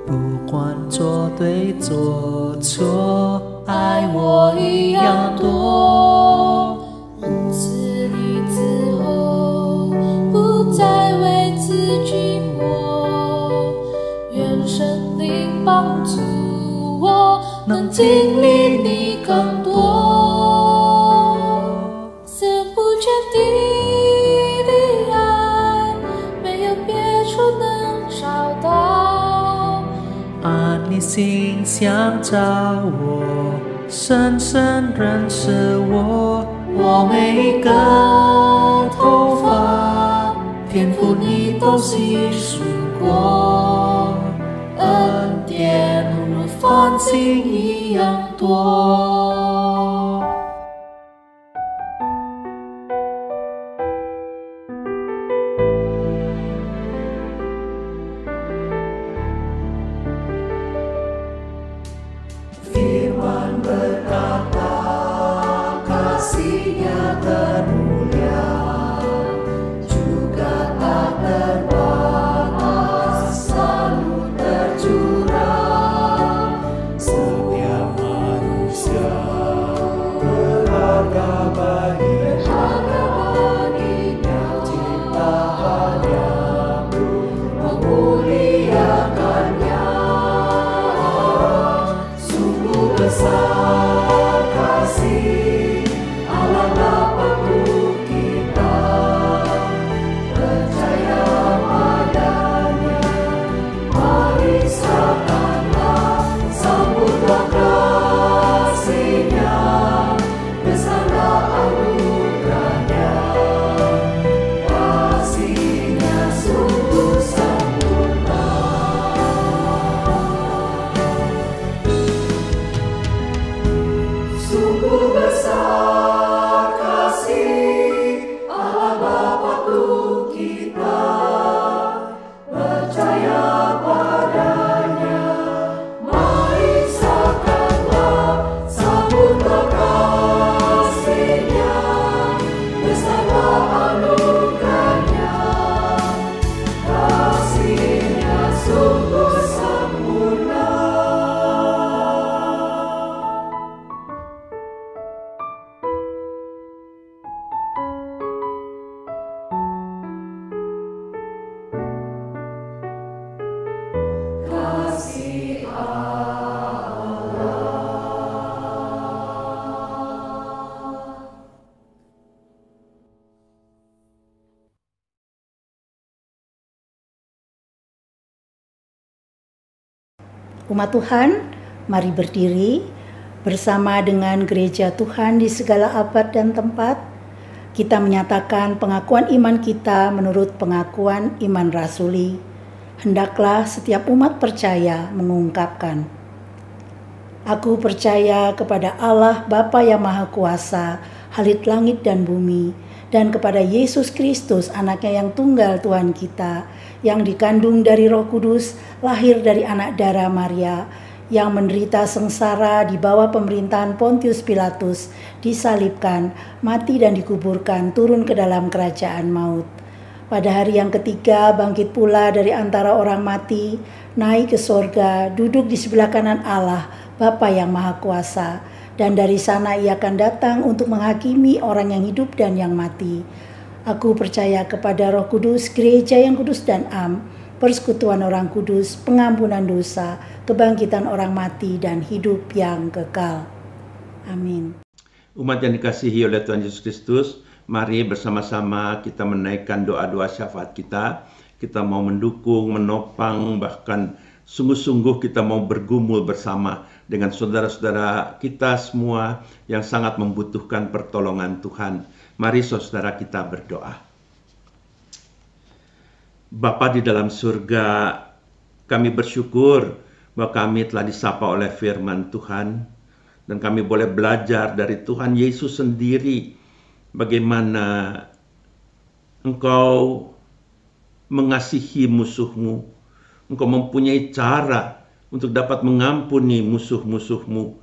不管做对做错，爱我一样多。认识你之后，不再为自己活，愿圣灵帮助我，能经历你更多。天地的爱，没有别处能找到。按你心想找我，深深认识我，我每一个头发，天赋你都细数过，恩典如繁星一样多。Umat Tuhan, mari berdiri bersama dengan gereja Tuhan di segala abad dan tempat. Kita menyatakan pengakuan iman kita menurut pengakuan iman rasuli. Hendaklah setiap umat percaya mengungkapkan, aku percaya kepada Allah Bapa yang Maha Kuasa, Halik langit dan bumi, dan kepada Yesus Kristus, anaknya yang tunggal Tuhan kita, yang dikandung dari Roh Kudus, lahir dari anak darah Maria, yang menderita sengsara di bawah pemerintahan Pontius Pilatus, disalibkan, mati dan dikuburkan, turun ke dalam kerajaan maut. Pada hari yang ketiga bangkit pula dari antara orang mati, naik ke sorga, duduk di sebelah kanan Allah, Bapa yang Maha Kuasa, dan dari sana ia akan datang untuk menghakimi orang yang hidup dan yang mati. Aku percaya kepada Roh Kudus, gereja yang kudus dan am, persekutuan orang kudus, pengampunan dosa, kebangkitan orang mati, dan hidup yang kekal. Amin. Umat yang dikasihi oleh Tuhan Yesus Kristus, mari bersama-sama kita menaikkan doa-doa syafaat kita. Kita mau mendukung, menopang, bahkan sungguh-sungguh kita mau bergumul bersama dengan saudara-saudara kita semua yang sangat membutuhkan pertolongan Tuhan. Mari saudara kita berdoa. Bapa di dalam surga, kami bersyukur bahwa kami telah disapa oleh firman Tuhan, dan kami boleh belajar dari Tuhan Yesus sendiri bagaimana Engkau mengasihi musuhmu, Engkau mempunyai cara untuk dapat mengampuni musuh-musuhmu.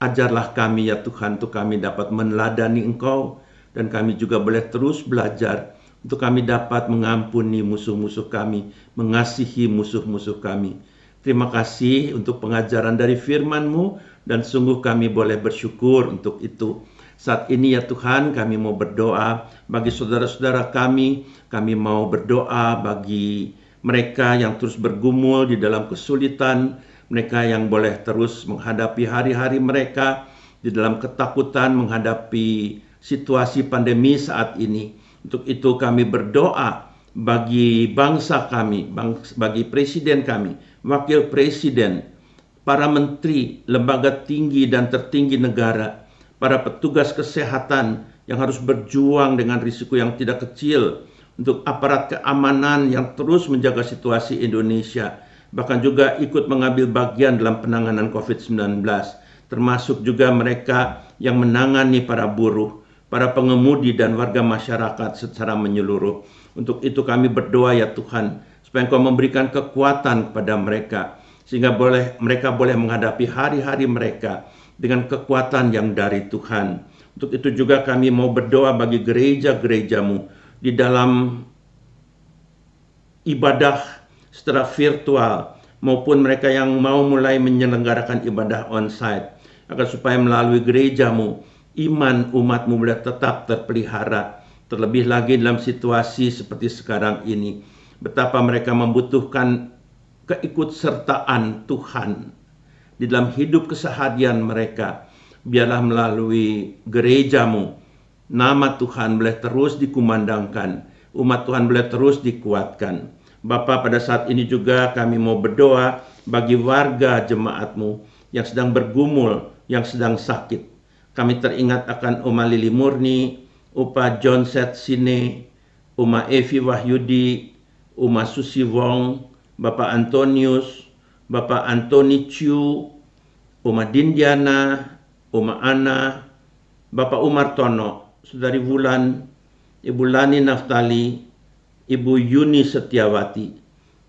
Ajarlah kami ya Tuhan, untuk kami dapat meneladani Engkau, dan kami juga boleh terus belajar untuk kami dapat mengampuni musuh-musuh kami, mengasihi musuh-musuh kami. Terima kasih untuk pengajaran dari firman-Mu, dan sungguh kami boleh bersyukur untuk itu. Saat ini ya Tuhan, kami mau berdoa bagi saudara-saudara kami mau berdoa bagi mereka yang terus bergumul di dalam kesulitan, mereka yang boleh terus menghadapi hari-hari mereka di dalam ketakutan menghadapi situasi pandemi saat ini. Untuk itu kami berdoa bagi bangsa kami, bagi presiden kami, wakil presiden, para menteri, lembaga tinggi dan tertinggi negara, para petugas kesehatan yang harus berjuang dengan risiko yang tidak kecil, untuk aparat keamanan yang terus menjaga situasi Indonesia, bahkan juga ikut mengambil bagian dalam penanganan COVID-19, termasuk juga mereka yang menangani para buruh, para pengemudi dan warga masyarakat secara menyeluruh. Untuk itu kami berdoa ya Tuhan, supaya Engkau memberikan kekuatan kepada mereka, sehingga mereka boleh menghadapi hari-hari mereka dengan kekuatan yang dari Tuhan. Untuk itu juga kami mau berdoa bagi gereja-gereja-Mu di dalam ibadah secara virtual, maupun mereka yang mau mulai menyelenggarakan ibadah onsite, agar supaya melalui gereja-Mu, iman umat-Mu boleh tetap terpelihara. Terlebih lagi dalam situasi seperti sekarang ini, betapa mereka membutuhkan keikutsertaan Tuhan di dalam hidup keseharian mereka. Biarlah melalui gereja-Mu, nama Tuhan boleh terus dikumandangkan, umat Tuhan boleh terus dikuatkan. Bapa, pada saat ini juga kami mau berdoa bagi warga jemaat-Mu yang sedang bergumul, yang sedang sakit. Kami teringat akan Uma Lili Murni, Upa John Setsine, Uma Evi Wahyudi, Uma Susi Wong, Bapak Antonius, Bapak Antoni Chiu, Uma Dindiana, Uma Ana, Bapak Umar Tono, Saudari Wulan, Ibu Lani Naftali, Ibu Yuni Setiawati,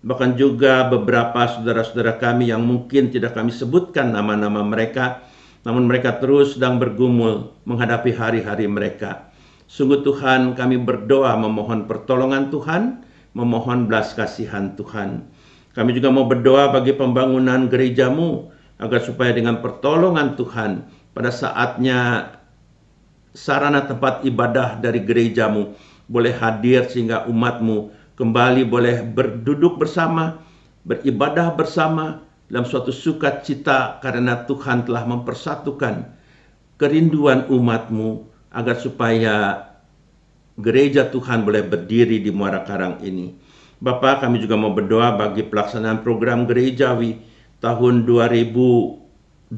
bahkan juga beberapa saudara-saudara kami yang mungkin tidak kami sebutkan nama-nama mereka, namun mereka terus sedang bergumul menghadapi hari-hari mereka. Sungguh Tuhan, kami berdoa memohon pertolongan Tuhan, memohon belas kasihan Tuhan. Kami juga mau berdoa bagi pembangunan gereja-Mu, agar supaya dengan pertolongan Tuhan, pada saatnya sarana tempat ibadah dari gereja-Mu boleh hadir, sehingga umat-Mu kembali boleh berduduk bersama, beribadah bersama dalam suatu sukacita, karena Tuhan telah mempersatukan kerinduan umat-Mu, agar supaya gereja Tuhan boleh berdiri di Muara Karang ini. Bapa, kami juga mau berdoa bagi pelaksanaan program gerejawi tahun 2022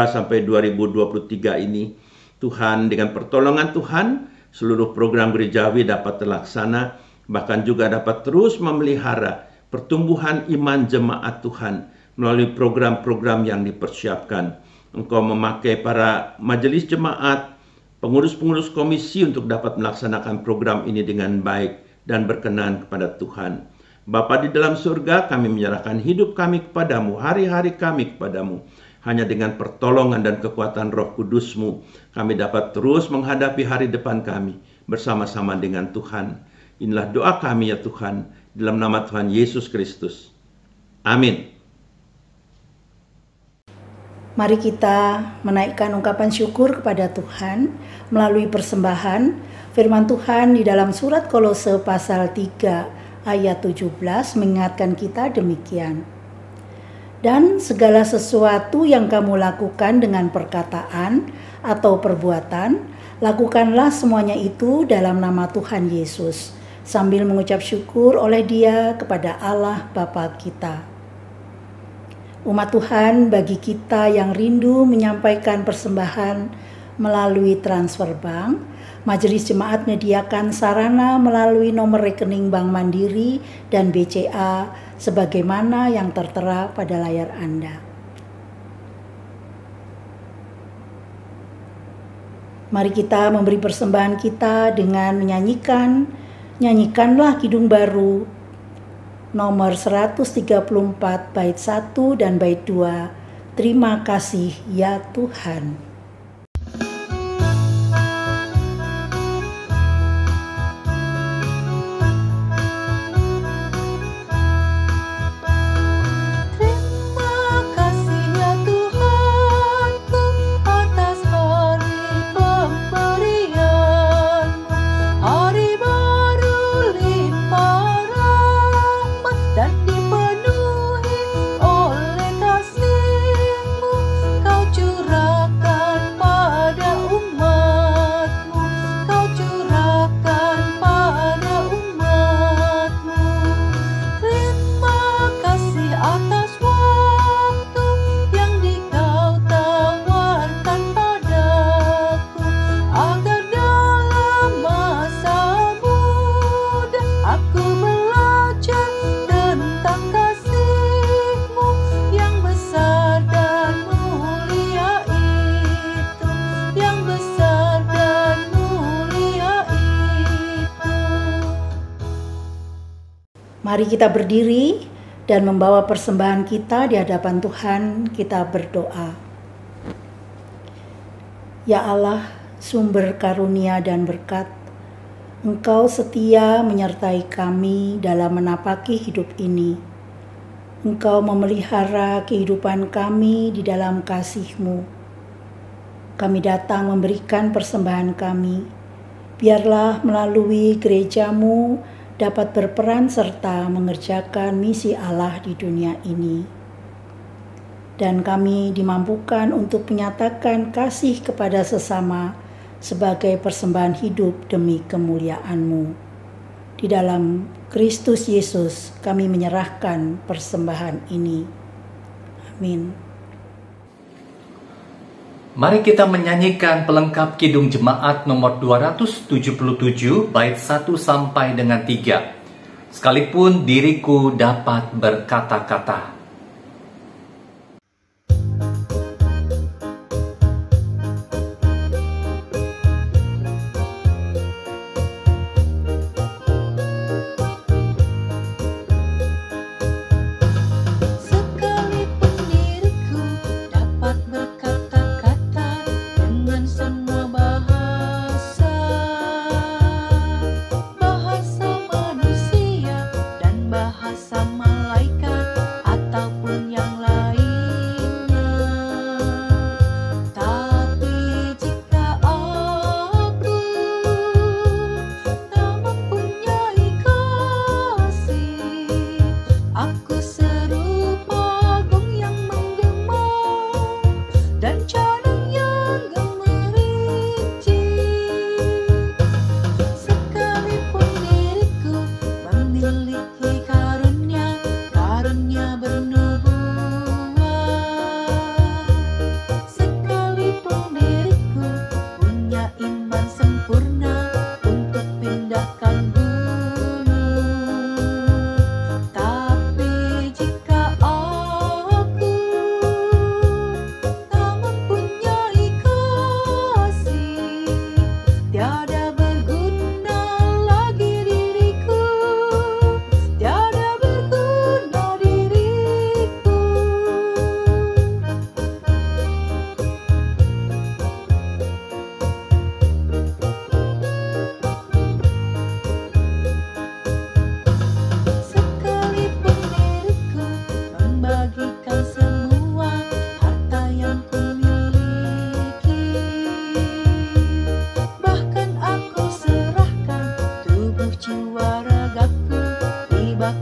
sampai 2023 ini. Tuhan, dengan pertolongan Tuhan, seluruh program gerejawi dapat terlaksana, bahkan juga dapat terus memelihara pertumbuhan iman jemaat Tuhan melalui program-program yang dipersiapkan. Engkau memakai para majelis jemaat, pengurus-pengurus komisi untuk dapat melaksanakan program ini dengan baik dan berkenan kepada Tuhan. Bapa di dalam surga, kami menyerahkan hidup kami kepadamu, hari-hari kami kepadamu. Hanya dengan pertolongan dan kekuatan Roh Kudus-Mu, kami dapat terus menghadapi hari depan kami bersama-sama dengan Tuhan. Inilah doa kami ya Tuhan, dalam nama Tuhan Yesus Kristus. Amin. Mari kita menaikkan ungkapan syukur kepada Tuhan melalui persembahan firman Tuhan di dalam surat Kolose pasal 3 ayat 17 mengingatkan kita demikian. Dan segala sesuatu yang kamu lakukan dengan perkataan atau perbuatan, lakukanlah semuanya itu dalam nama Tuhan Yesus, sambil mengucap syukur oleh Dia kepada Allah Bapa kita. Umat Tuhan, bagi kita yang rindu menyampaikan persembahan melalui transfer bank, Majelis Jemaat menyediakan sarana melalui nomor rekening Bank Mandiri dan BCA sebagaimana yang tertera pada layar Anda. Mari kita memberi persembahan kita dengan nyanyikanlah Kidung Baru nomor 134 bait 1 dan bait 2. Terima kasih ya Tuhan. Mari kita berdiri dan membawa persembahan kita di hadapan Tuhan, kita berdoa. Ya Allah, sumber karunia dan berkat, Engkau setia menyertai kami dalam menapaki hidup ini. Engkau memelihara kehidupan kami di dalam kasih-Mu. Kami datang memberikan persembahan kami. Biarlah melalui gereja-Mu dapat berperan serta mengerjakan misi Allah di dunia ini. Dan kami dimampukan untuk menyatakan kasih kepada sesama sebagai persembahan hidup demi kemuliaan-Mu. Di dalam Kristus Yesus kami menyerahkan persembahan ini. Amin. Mari kita menyanyikan pelengkap Kidung Jemaat nomor 277 bait 1 sampai dengan 3. Sekalipun diriku dapat berkata-kata. Bahasa malaikat atau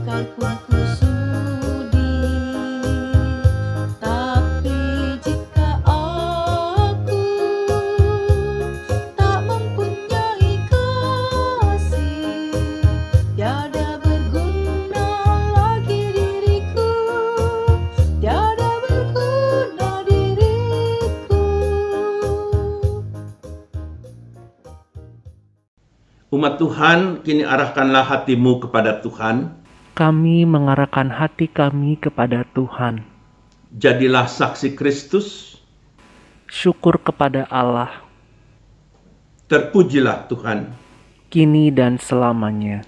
sekalipun ku sudi. Tapi jika aku tak mempunyai kasih, tiada berguna lagi diriku, tiada berguna diriku. Umat Tuhan, kini arahkanlah hatimu kepada Tuhan. Kami mengarahkan hati kami kepada Tuhan. Jadilah saksi Kristus. Syukur kepada Allah, Terpujilah Tuhan. kini dan selamanya.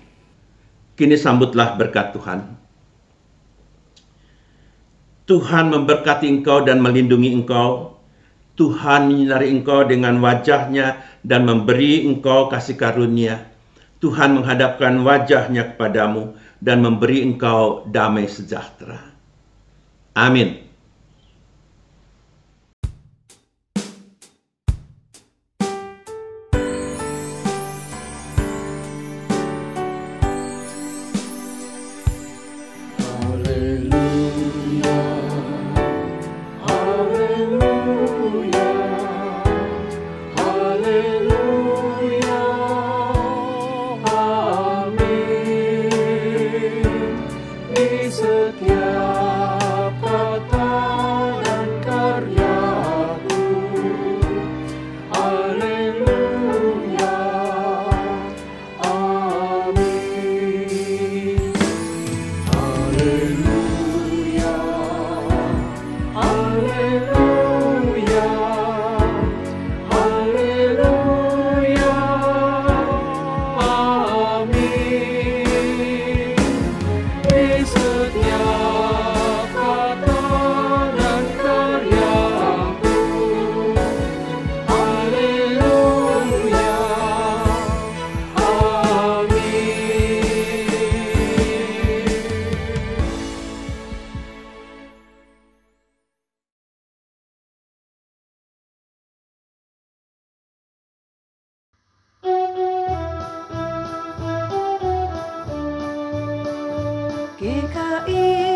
Kini sambutlah berkat Tuhan. Tuhan memberkati engkau dan melindungi engkau. Tuhan menyinari engkau dengan wajah-Nya dan memberi engkau kasih karunia. Tuhan menghadapkan wajah-Nya kepadamu dan memberi engkau damai sejahtera. Amin. GKI